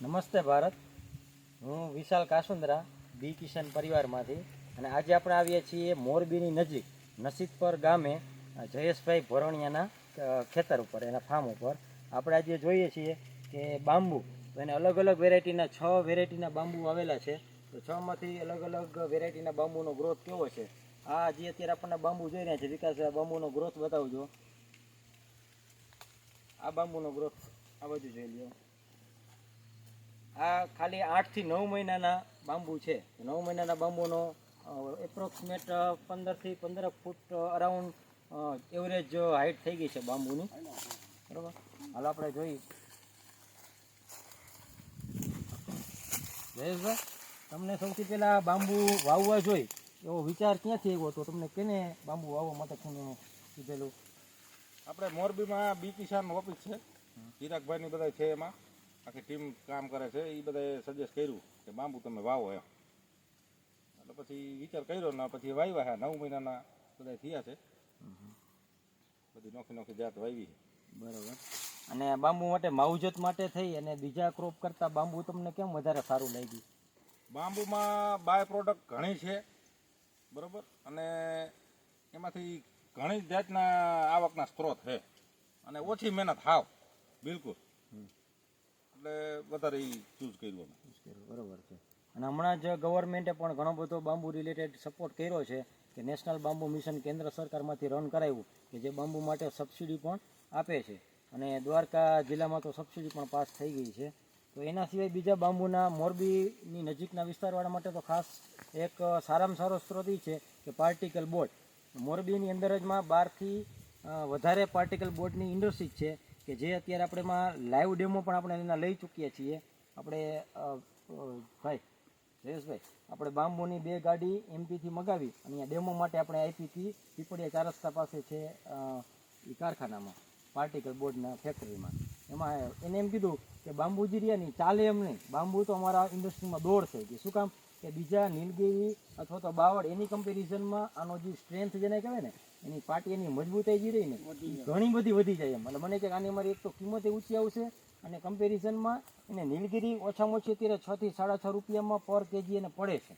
નમસ્તે ભારત. હું વિશાલ કાસુંદ્રા બી કિશન પરિવારમાંથી, અને આજે આપણે આવીએ છીએ મોરબીની નજીક નસીદપર ગામે જયેશભાઈ ભોરણિયાના ખેતર ઉપર, એના ફાર્મ ઉપર. આપણે આજે જોઈએ છીએ કે બાંબુ, એને અલગ અલગ વેરાયટીના 6 વેરાયટીના બાંબુ આવેલા છે. તો 6માંથી અલગ અલગ વેરાયટીના બાંબુનો ગ્રોથ કેવો છે. આ જે અત્યારે આપણને બાંબુ જોઈ રહ્યા છે, વિકાસ બાંબુનો ગ્રોથ બતાવજો. આ બાંબુનો ગ્રોથ આ બાજુ જોઈ લો. આ ખાલી 8 થી 9 મહિનાના બાંબુ છે. 9 મહિનાના બાંબુનો એપ્રોક્સિમેટ 15 થી 15 ફૂટ અરાઉન્ડ એવરેજ હાઇટ થઈ ગઈ છે બાંબુની, બરાબર. હાલ આપણે જોઈએ. જયેશભાઈ, તમને સૌથી પહેલાં બાંબુ વાવવા જોઈ એવો વિચાર ક્યાંથી આવ્યો હતો? તમને કેને બાંબુ વાવવા માટે કોને કીધેલું? આપણે મોરબીમાં બી કિસાન ઓફિસ છે, ચિરાગભાઈની બધા છે, એમાં આખી ટીમ કામ કરે છે. એ બધાએ સજેસ્ટ કર્યું કે બાંબુ તમે વાવો એમ. એટલે પછી વિચાર કર્યો ને પછી વાવ્યા છે. 9 મહિનાના બધા થયા છે. બધી નોખી નોખી જાત વાવી છે. બરાબર. અને બાંબુ માટે માવજત માટે થઈ અને બીજા ક્રોપ કરતાં બાંબુ તમને કેમ વધારે સારું લાગ્યું? બાંબુમાં બાય પ્રોડક્ટ ઘણી છે, બરાબર, અને એમાંથી ઘણી જાતના આવકના સ્ત્રોત છે અને ઓછી મહેનત હાવ બિલકુલ. એટલે વધારે એ ચૂઝ કર્યું અમે. બરાબર છે. અને હમણાં જ ગવર્મેન્ટે પણ ઘણો બધો બાંબુ રિલેટેડ સપોર્ટ કર્યો છે કે નેશનલ બાંબુ મિશન કેન્દ્ર સરકારમાંથી રન કરાવ્યું કે જે બાંબુ માટે સબસિડી પણ આપે છે. અને દ્વારકા જિલ્લામાં તો સબસિડી પણ પાસ થઈ ગઈ છે. તો એના સિવાય બીજા બાંબુના મોરબીની નજીકના વિસ્તારવાળા માટે તો ખાસ એક સારામાં સારો સ્ત્રોત એ છે કે પાર્ટિકલ બોર્ડ. મોરબીની અંદર જ 12થી વધારે પાર્ટિકલ બોર્ડની ઇન્ડસ્ટ્રી છે કે જે અત્યારે આપણે એમાં લાઈવ ડેમો પણ આપણે એના લઈ ચૂક્યા છીએ. આપણે ભાઈ જયેશભાઈ, આપણે બાંબુની 2 ગાડી એમપીથી મગાવી અને અહીંયા ડેમો માટે આપણે આપી હતી પીપળિયા 4 રસ્તા પાસે છે એ કારખાનામાં, પાર્ટિકલ બોર્ડના ફેક્ટરીમાં. એમાં એને એમ કીધું કે બાંબુ જીરિયાની ચાલે એમ નહીં, બાંબુ તો અમારા ઇન્ડસ્ટ્રીમાં દોડશે. કે શું કામ કે બીજા નીલગિરી અથવા તો બાવળ એની કમ્પેરિઝનમાં આનો જે સ્ટ્રેન્થ જેને કહેવાય ને, એની પાટી એની મજબૂતાઈ જે રહી ને ઘણી બધી વધી જાય એમ. એટલે મને કે આની અમારી એક તો કિંમત ઊંચી આવશે અને કમ્પેરિઝનમાં એને નીલગિરી ઓછામાં ઓછી અત્યારે 6 થી 6.5 રૂપિયામાં પર કેજી એને પડે છે.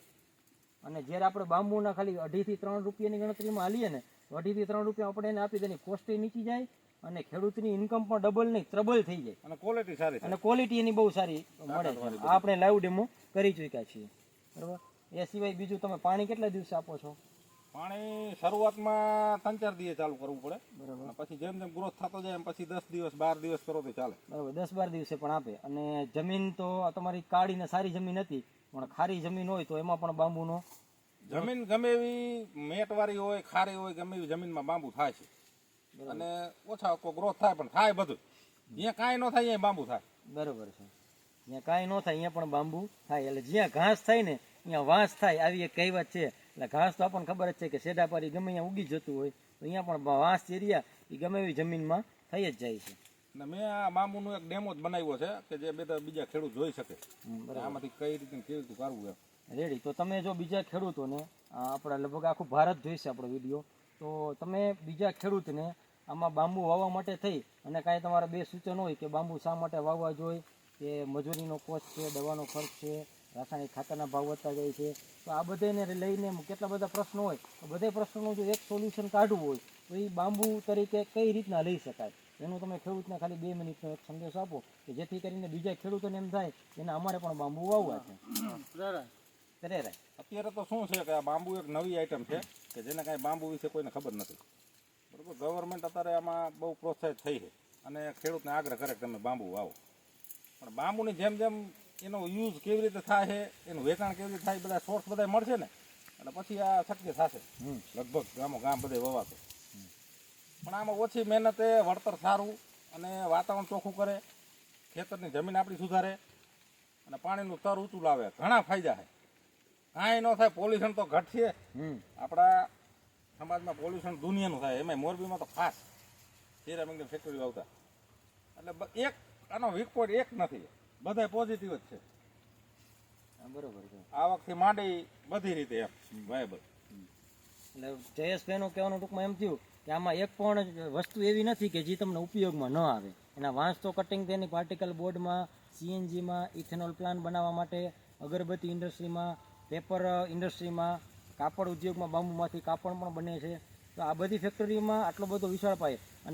અને જ્યારે આપણે બાંબુના ખાલી 2.5 થી 3 રૂપિયાની ગણતરીમાં હાલીએ ને, તો 2.5 થી 3 રૂપિયા આપણે એને આપી તેની કોસ્ટે નીચી જાય અને ખેડૂતની ઇન્કમ પણ ડબલ નહીં ત્રબલ થઈ જાય અને ક્વોલિટી સારી અને ક્વોલિટી એની બહુ સારી મળે છે. આ આપણે લાઈવ ડેમો કરી ચૂક્યા છીએ, બરાબર. એ સિવાય બીજું તમે પાણી કેટલા દિવસે આપો છો? પાણી શરૂઆતમાં 3-4 દિવસે ચાલુ કરવું પડે, બરાબર. પછી જેમ જેમ ગ્રોથ થતો જાય એમ પછી 10 દિવસ 12 દિવસ કરો તો ચાલે. બરાબર, 10-12 દિવસે પણ આપે. અને જમીન તો તમારી કાળી ને સારી જમીન હતી, પણ ખારી જમીન હોય તો એમાં પણ બાંબુનો જમીન ગમે એવી મેટવાળી હોય, ખારી હોય, ગમે એવી જમીનમાં બાંબુ થાય છે. અને ઓછા ગ્રોથ થાય પણ થાય બધું. જ્યાં કાંઈ ન થાય અહીંયા બાંબુ થાય. બરાબર છે. જ્યાં કાંઈ ન થાય અહીંયા પણ બાંબુ થાય. એટલે જ્યાં ઘાસ થાય ને અહીંયા વાંસ થાય, આવી એક કહેવત છે. એટલે ઘાસ તો આપણને ખબર જ છે કે શેડાપારી ગમે અહીંયા ઉગી જતું હોય, તો અહીંયા પણ વાંસ એરિયા એ ગમે એવી જમીનમાં થઈ જ જાય છે. અને મેં આ બાંબુનો એક ડેમો જ બનાવ્યો છે કે જે બીજા ખેડૂત જોઈ શકે આમાંથી કઈ રીતે કેવી રીતે કરવું એમ. રેડી. તો તમે જો બીજા ખેડૂતોને, આપણા લગભગ આખું ભારત જોઈશે આપણો વિડીયો, તો તમે બીજા ખેડૂતને આમાં બાંબુ વાવવા માટે થઈ અને કાંઈ તમારા 2 સૂચન હોય કે બાંબુ શા માટે વાવવા જોઈએ, કે મજૂરીનો કોસ્ટ છે, દવાનો ખર્ચ છે, રાસાયણિક ખાતરના ભાવ વધતા જાય છે, તો આ બધાને લઈને કેટલા બધા પ્રશ્નો હોય, તો બધા પ્રશ્નોનું જો એક સોલ્યુશન કાઢવું હોય તો એ બાંબુ તરીકે કઈ રીતના લઈ શકાય, એનું તમે ખેડૂતને ખાલી 2 મિનિટનો એક સંદેશો આપો કે જેથી કરીને બીજા ખેડૂતોને એમ થાય એને અમારે પણ બાંબુ વાવવા છે. અત્યારે તો શું છે કે આ બાંબુ એક નવી આઈટમ છે કે જેને કાંઈ બાંબુ વિશે કોઈને ખબર નથી, બરાબર. ગવર્મેન્ટ અત્યારે આમાં બહુ પ્રોત્સાહિત થઈ છે અને ખેડૂતને આગ્રહ કરે કે તમે બાંબુ વાવો. પણ બાંબુની જેમ જેમ એનો યુઝ કેવી રીતે થાય છે, એનું વેચાણ કેવી રીતે થાય, બધા સોર્સ બધા મળશે ને એટલે પછી આ શક્ય થશે. લગભગ ગામ બધે વવાશે. પણ આમાં ઓછી મહેનતે વળતર સારું અને વાતાવરણ ચોખ્ખું કરે, ખેતરની જમીન આપણી સુધારે અને પાણીનું સ્તર ઊંચું લાવે. ઘણા ફાયદા છે. કાંઈ ન થાય, પોલ્યુશન તો ઘટશે. આપણા સમાજમાં પોલ્યુશન દુનિયાનું થાય, એમાં મોરબીમાં તો ખાસ સિરામિકની ફેક્ટરી આવતા. એટલે એક આનો વીક પોઈન્ટ એક નથી, બધા પોઝિટિવ જ છે. બરોબર છે. આવકથી માંડી બધી રીતે એમ વાયબલ. એટલે જયેશભાઈનું કહેવાનું ટૂંકમાં એમ થયું કે આમાં એક પણ વસ્તુ એવી નથી કે જે તમને ઉપયોગમાં ન આવે. એના વાંસ તો કટિંગ તેની પાર્ટિકલ બોર્ડમાં સીએનજીમાં ઇથેનોલ પ્લાન્ટ બનાવવા માટે, અગરબત્તી ઇન્ડસ્ટ્રીમાં, પેપર ઇન્ડસ્ટ્રીમાં, કાપડ ઉદ્યોગમાં બાંબુમાંથી કાપડ પણ બને છે. તો આ બધી ફેક્ટરીમાં આટલો બધો વિશાળ પાયે અને